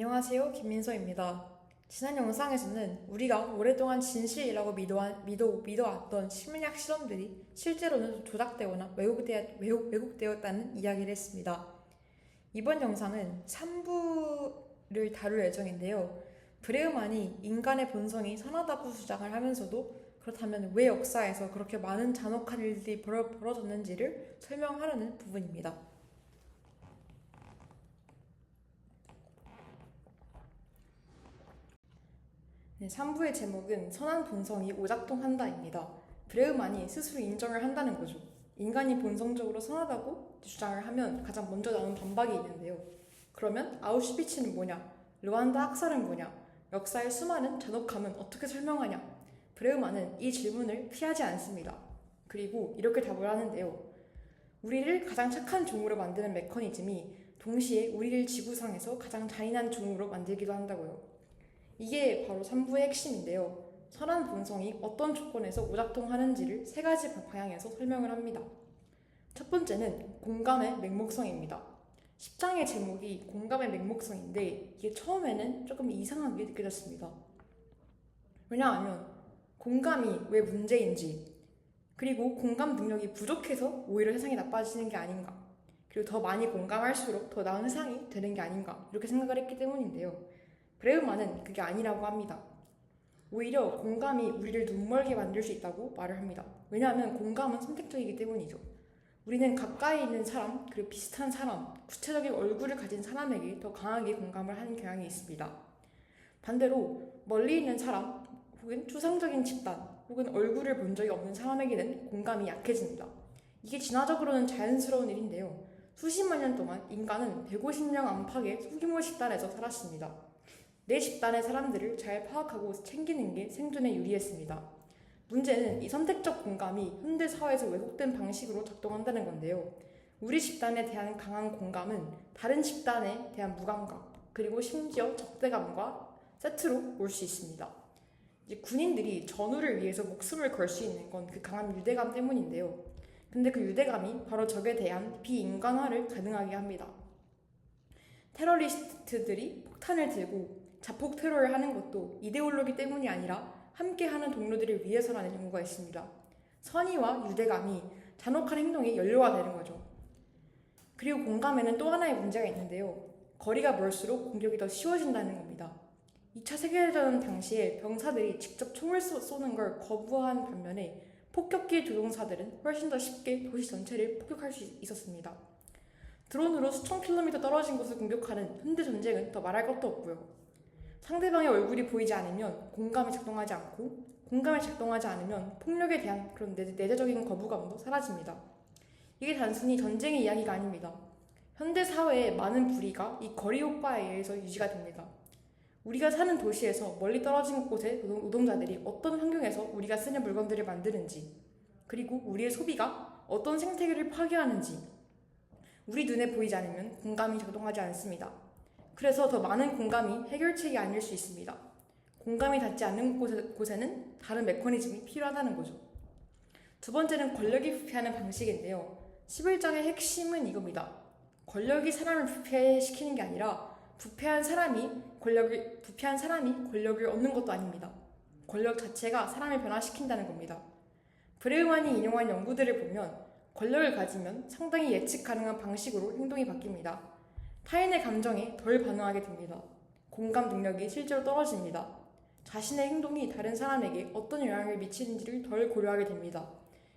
안녕하세요. 김민서입니다. 지난 영상에서는 우리가 오랫동안 진실이라고 믿어왔던 심리학 실험들이 실제로는 조작되거나 왜곡되었다는 이야기를 했습니다. 이번 영상은 3부를 다룰 예정인데요. 브레우만이 인간의 본성이 선하다고 주장을 하면서도 그렇다면 왜 역사에서 그렇게 많은 잔혹한 일들이 벌어졌는지를 설명하려는 부분입니다. 네, 3부의 제목은 선한 본성이 오작동한다입니다. 브레우만이 스스로 인정을 한다는 거죠. 인간이 본성적으로 선하다고 주장을 하면 가장 먼저 나오는 반박이 있는데요. 그러면 아우슈비츠는 뭐냐? 루안다 학살은 뭐냐? 역사의 수많은 잔혹함은 어떻게 설명하냐? 브레우만은 이 질문을 피하지 않습니다. 그리고 이렇게 답을 하는데요. 우리를 가장 착한 종으로 만드는 메커니즘이 동시에 우리를 지구상에서 가장 잔인한 종으로 만들기도 한다고요. 이게 바로 3부의 핵심인데요. 선한 본성이 어떤 조건에서 오작동하는지를 세 가지 방향에서 설명을 합니다. 첫 번째는 공감의 맹목성입니다. 10장의 제목이 공감의 맹목성인데 이게 처음에는 조금 이상하게 느껴졌습니다. 왜냐하면 공감이 왜 문제인지, 그리고 공감 능력이 부족해서 오히려 세상이 나빠지는 게 아닌가, 그리고 더 많이 공감할수록 더 나은 세상이 되는 게 아닌가, 이렇게 생각을 했기 때문인데요. 브레우만은 그게 아니라고 합니다. 오히려 공감이 우리를 눈멀게 만들 수 있다고 말을 합니다. 왜냐하면 공감은 선택적이기 때문이죠. 우리는 가까이 있는 사람, 그리고 비슷한 사람, 구체적인 얼굴을 가진 사람에게 더 강하게 공감을 하는 경향이 있습니다. 반대로 멀리 있는 사람, 혹은 추상적인 집단, 혹은 얼굴을 본 적이 없는 사람에게는 공감이 약해집니다. 이게 진화적으로는 자연스러운 일인데요. 수십만 년 동안 인간은 150명 안팎의 소규모 집단에서 살았습니다. 내 집단의 사람들을 잘 파악하고 챙기는 게 생존에 유리했습니다. 문제는 이 선택적 공감이 현대 사회에서 왜곡된 방식으로 작동한다는 건데요. 우리 집단에 대한 강한 공감은 다른 집단에 대한 무감각, 그리고 심지어 적대감과 세트로 올 수 있습니다. 이제 군인들이 전우를 위해서 목숨을 걸 수 있는 건 그 강한 유대감 때문인데요. 근데 그 유대감이 바로 적에 대한 비인간화를 가능하게 합니다. 테러리스트들이 폭탄을 들고 자폭 테러를 하는 것도 이데올로기 때문이 아니라 함께하는 동료들을 위해서라는 연구가 있습니다. 선의와 유대감이 잔혹한 행동의 연료가 되는 거죠. 그리고 공감에는 또 하나의 문제가 있는데요. 거리가 멀수록 공격이 더 쉬워진다는 겁니다. 2차 세계대전 당시에 병사들이 직접 총을 쏘는 걸 거부한 반면에 폭격기 조종사들은 훨씬 더 쉽게 도시 전체를 폭격할 수 있었습니다. 드론으로 수천 킬로미터 떨어진 곳을 공격하는 현대 전쟁은 더 말할 것도 없고요. 상대방의 얼굴이 보이지 않으면 공감이 작동하지 않고, 공감이 작동하지 않으면 폭력에 대한 그런 내재적인 거부감도 사라집니다. 이게 단순히 전쟁의 이야기가 아닙니다. 현대 사회의 많은 불의가 이 거리 효과에 의해서 유지가 됩니다. 우리가 사는 도시에서 멀리 떨어진 곳의 노동자들이 어떤 환경에서 우리가 쓰는 물건들을 만드는지, 그리고 우리의 소비가 어떤 생태계를 파괴하는지 우리 눈에 보이지 않으면 공감이 작동하지 않습니다. 그래서 더 많은 공감이 해결책이 아닐 수 있습니다. 공감이 닿지 않는 곳에는 다른 메커니즘이 필요하다는 거죠. 두 번째는 권력이 부패하는 방식인데요. 11장의 핵심은 이겁니다. 권력이 사람을 부패시키는 게 아니라 부패한 사람이 권력을 얻는 것도 아닙니다. 권력 자체가 사람을 변화시킨다는 겁니다. 브레우만이 인용한 연구들을 보면 권력을 가지면 상당히 예측 가능한 방식으로 행동이 바뀝니다. 타인의 감정에 덜 반응하게 됩니다. 공감 능력이 실제로 떨어집니다. 자신의 행동이 다른 사람에게 어떤 영향을 미치는지를 덜 고려하게 됩니다.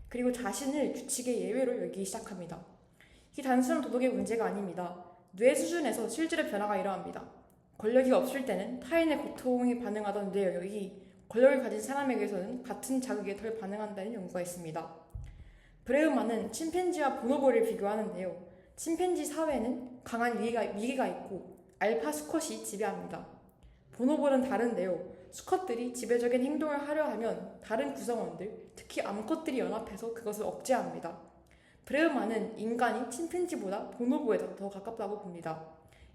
그리고 자신을 규칙의 예외로 여기기 시작합니다. 이게 단순한 도덕의 문제가 아닙니다. 뇌 수준에서 실제로 변화가 일어납니다. 권력이 없을 때는 타인의 고통에 반응하던 뇌 영역이 권력을 가진 사람에게서는 같은 자극에 덜 반응한다는 연구가 있습니다. 브레우만은 침팬지와 보노보를 비교하는데요. 침팬지 사회는 강한 위기가 있고 알파 수컷이 지배합니다. 보노보는 다른데요. 수컷들이 지배적인 행동을 하려 하면 다른 구성원들, 특히 암컷들이 연합해서 그것을 억제합니다. 브레우만은 인간이 침팬지보다 보노보에 더 가깝다고 봅니다.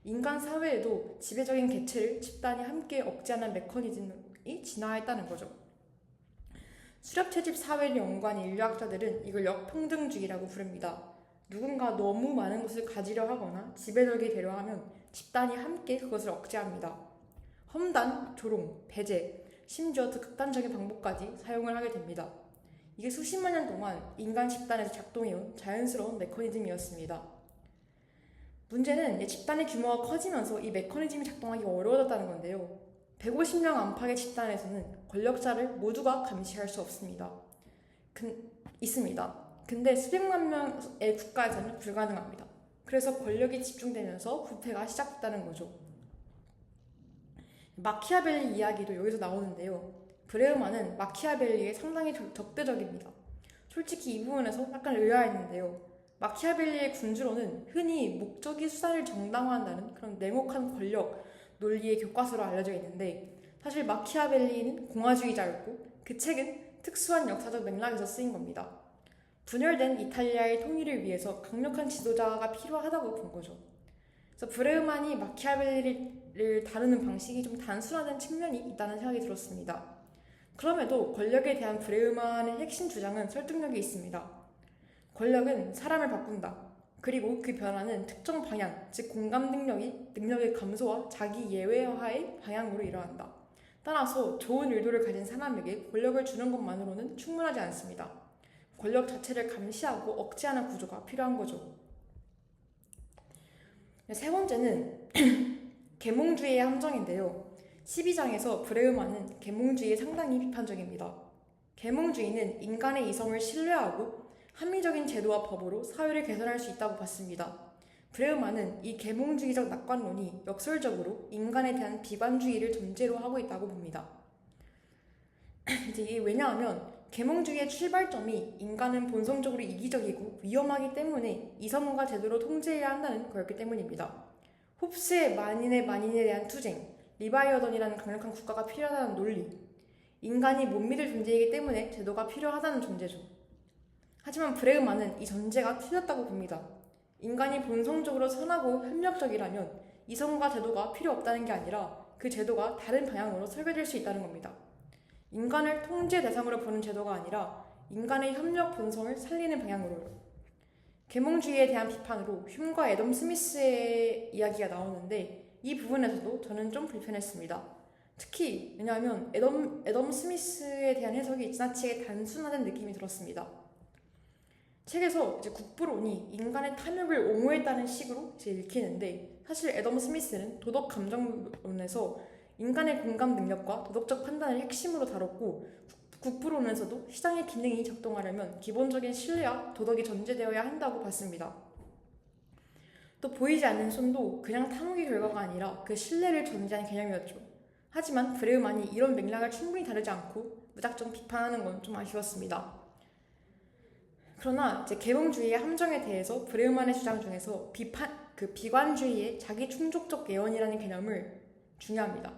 인간 사회에도 지배적인 개체를 집단이 함께 억제하는 메커니즘이 진화했다는 거죠. 수렵채집 사회를 연구한 인류학자들은 이걸 역평등주의라고 부릅니다. 누군가 너무 많은 것을 가지려 하거나 지배적이 되려 하면 집단이 함께 그것을 억제합니다. 험단, 조롱, 배제, 심지어 더 극단적인 방법까지 사용을 하게 됩니다. 이게 수십만 년 동안 인간 집단에서 작동해온 자연스러운 메커니즘이었습니다. 문제는 집단의 규모가 커지면서 이 메커니즘이 작동하기 어려워졌다는 건데요. 150명 안팎의 집단에서는 권력자를 모두가 감시할 수 없습니다. 있습니다. 근데 수백만 명의 국가에서는 불가능합니다. 그래서 권력이 집중되면서 부패가 시작됐다는 거죠. 마키아벨리 이야기도 여기서 나오는데요. 브레우만은 마키아벨리에 상당히 적대적입니다. 솔직히 이 부분에서 약간 의아했는데요. 마키아벨리의 군주론은 흔히 목적이 수단을 정당화한다는 그런 냉혹한 권력 논리의 교과서로 알려져 있는데, 사실 마키아벨리는 공화주의자였고 그 책은 특수한 역사적 맥락에서 쓰인 겁니다. 분열된 이탈리아의 통일을 위해서 강력한 지도자가 필요하다고 본 거죠. 그래서 브레우만이 마키아벨리를 다루는 방식이 좀 단순화된 측면이 있다는 생각이 들었습니다. 그럼에도 권력에 대한 브레우만의 핵심 주장은 설득력이 있습니다. 권력은 사람을 바꾼다. 그리고 그 변화는 특정 방향, 즉 공감 능력의 감소와 자기 예외화의 방향으로 일어난다. 따라서 좋은 의도를 가진 사람에게 권력을 주는 것만으로는 충분하지 않습니다. 권력 자체를 감시하고 억제하는 구조가 필요한 거죠. 세 번째는 계몽주의의 함정인데요. 12장에서 브레우만은 계몽주의에 상당히 비판적입니다. 계몽주의는 인간의 이성을 신뢰하고 합리적인 제도와 법으로 사회를 개선할 수 있다고 봤습니다. 브레우만은 이 계몽주의적 낙관론이 역설적으로 인간에 대한 비관주의를 전제로 하고 있다고 봅니다. 이게 왜냐하면 계몽주의의 출발점이 인간은 본성적으로 이기적이고 위험하기 때문에 이성과 제도로 통제해야 한다는 거였기 때문입니다. 홉스의 만인의 만인에 대한 투쟁, 리바이어던이라는 강력한 국가가 필요하다는 논리, 인간이 못 믿을 존재이기 때문에 제도가 필요하다는 존재죠. 하지만 브레우만은 이 전제가 틀렸다고 봅니다. 인간이 본성적으로 선하고 협력적이라면 이성과 제도가 필요 없다는 게 아니라 그 제도가 다른 방향으로 설계될 수 있다는 겁니다. 인간을 통제 대상으로 보는 제도가 아니라 인간의 협력 본성을 살리는 방향으로요. 계몽주의에 대한 비판으로 흉과 애덤 스미스의 이야기가 나오는데 이 부분에서도 저는 좀 불편했습니다. 특히 왜냐하면 애덤 스미스에 대한 해석이 지나치게 단순화된 느낌이 들었습니다. 책에서 국부론이 인간의 탐욕을 옹호했다는 식으로 읽히는데, 사실 애덤 스미스는 도덕 감정론에서 인간의 공감 능력과 도덕적 판단을 핵심으로 다뤘고, 국부론에서도 시장의 기능이 작동하려면 기본적인 신뢰와 도덕이 전제되어야 한다고 봤습니다. 또 보이지 않는 손도 그냥 탐욕의 결과가 아니라 그 신뢰를 전제한 개념이었죠. 하지만 브레우만이 이런 맥락을 충분히 다루지 않고 무작정 비판하는 건 좀 아쉬웠습니다. 그러나 계몽주의의 함정에 대해서 브레우만의 주장 중에서 비관주의의 자기 충족적 예언이라는 개념을 중요합니다.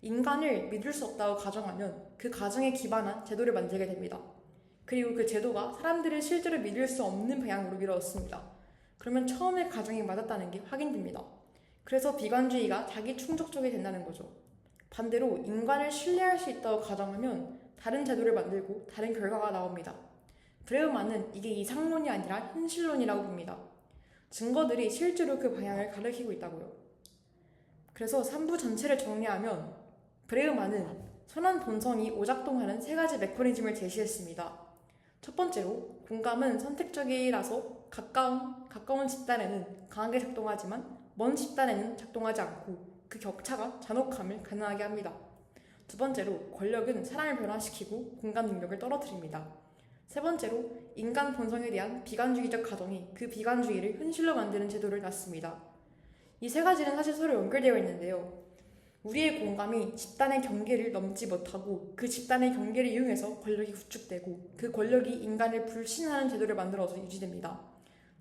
인간을 믿을 수 없다고 가정하면 그 가정에 기반한 제도를 만들게 됩니다. 그리고 그 제도가 사람들을 실제로 믿을 수 없는 방향으로 밀어넣습니다. 그러면 처음에 가정이 맞았다는 게 확인됩니다. 그래서 비관주의가 자기 충족적이 된다는 거죠. 반대로 인간을 신뢰할 수 있다고 가정하면 다른 제도를 만들고 다른 결과가 나옵니다. 브레우만은 이게 이상론이 아니라 현실론이라고 봅니다. 증거들이 실제로 그 방향을 가리키고 있다고요. 그래서 3부 전체를 정리하면 브레우만은 선한 본성이 오작동하는 세 가지 메커니즘을 제시했습니다. 첫 번째로, 공감은 선택적이라서 가까운 집단에는 강하게 작동하지만 먼 집단에는 작동하지 않고 그 격차가 잔혹함을 가능하게 합니다. 두 번째로, 권력은 사람을 변화시키고 공감 능력을 떨어뜨립니다. 세 번째로, 인간 본성에 대한 비관주의적 가정이 그 비관주의를 현실로 만드는 제도를 낳습니다. 이 세 가지는 사실 서로 연결되어 있는데요. 우리의 공감이 집단의 경계를 넘지 못하고 그 집단의 경계를 이용해서 권력이 구축되고 그 권력이 인간을 불신하는 제도를 만들어서 유지됩니다.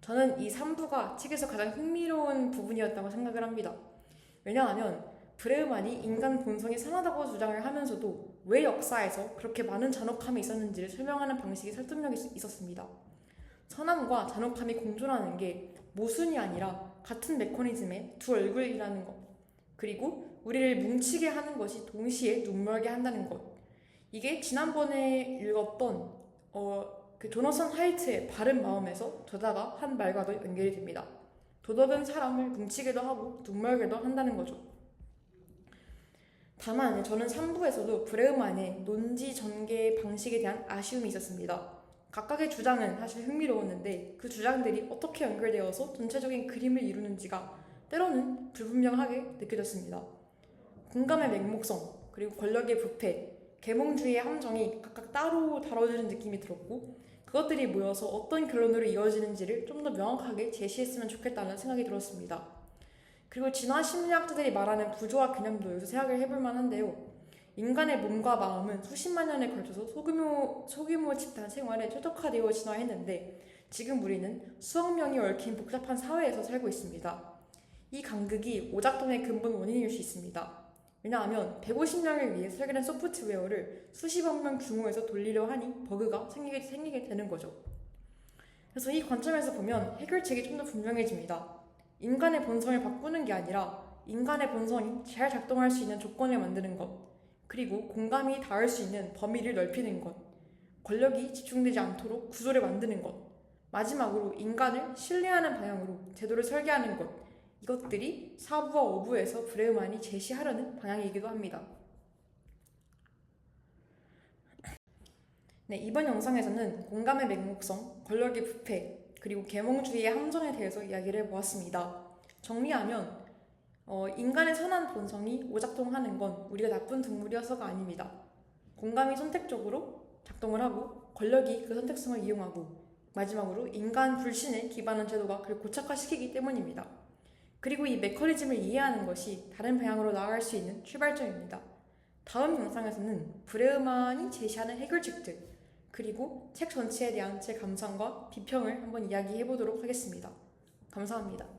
저는 이 3부가 책에서 가장 흥미로운 부분이었다고 생각을 합니다. 왜냐하면 브레우만이 인간 본성이 선하다고 주장을 하면서도 왜 역사에서 그렇게 많은 잔혹함이 있었는지를 설명하는 방식이 설득력이 있었습니다. 선함과 잔혹함이 공존하는 게 모순이 아니라 같은 메커니즘의 두 얼굴이라는 것, 그리고 우리를 뭉치게 하는 것이 동시에 눈멀게 한다는 것, 이게 지난번에 읽었던 그 조너선 하이트의 바른 마음에서 저자가 한 말과도 연결이 됩니다. 도덕은 사람을 뭉치게도 하고 눈멀게도 한다는 거죠. 다만 저는 3부에서도 브레우만의 논지 전개 방식에 대한 아쉬움이 있었습니다. 각각의 주장은 사실 흥미로웠는데 그 주장들이 어떻게 연결되어서 전체적인 그림을 이루는지가 때로는 불분명하게 느껴졌습니다. 공감의 맹목성, 그리고 권력의 부패, 계몽주의의 함정이 각각 따로 다뤄지는 느낌이 들었고 그것들이 모여서 어떤 결론으로 이어지는지를 좀 더 명확하게 제시했으면 좋겠다는 생각이 들었습니다. 그리고 진화 심리학자들이 말하는 부조화 개념도 여기서 생각을 해볼 만한데요. 인간의 몸과 마음은 수십만 년에 걸쳐서 소규모 집단 생활에 최적화되어 진화했는데 지금 우리는 수억 명이 얽힌 복잡한 사회에서 살고 있습니다. 이 간극이 오작동의 근본 원인일 수 있습니다. 왜냐하면 150명을 위해 설계된 소프트웨어를 수십억 명 규모에서 돌리려 하니 버그가 생기게 되는 거죠. 그래서 이 관점에서 보면 해결책이 좀 더 분명해집니다. 인간의 본성을 바꾸는 게 아니라 인간의 본성이 잘 작동할 수 있는 조건을 만드는 것, 그리고 공감이 닿을 수 있는 범위를 넓히는 것, 권력이 집중되지 않도록 구조를 만드는 것, 마지막으로 인간을 신뢰하는 방향으로 제도를 설계하는 것, 이것들이 4부와 5부에서 브레우만이 제시하려는 방향이기도 합니다. 네, 이번 영상에서는 공감의 맹목성, 권력의 부패, 그리고 계몽주의의 함정에 대해서 이야기를 해보았습니다. 정리하면 인간의 선한 본성이 오작동하는 건 우리가 나쁜 동물이어서가 아닙니다. 공감이 선택적으로 작동을 하고 권력이 그 선택성을 이용하고 마지막으로 인간 불신에 기반한 제도가 그를 고착화시키기 때문입니다. 그리고 이 메커니즘을 이해하는 것이 다른 방향으로 나아갈 수 있는 출발점입니다. 다음 영상에서는 브레우만이 제시하는 해결책들 그리고 책 전체에 대한 제 감상과 비평을 한번 이야기해 보도록 하겠습니다. 감사합니다.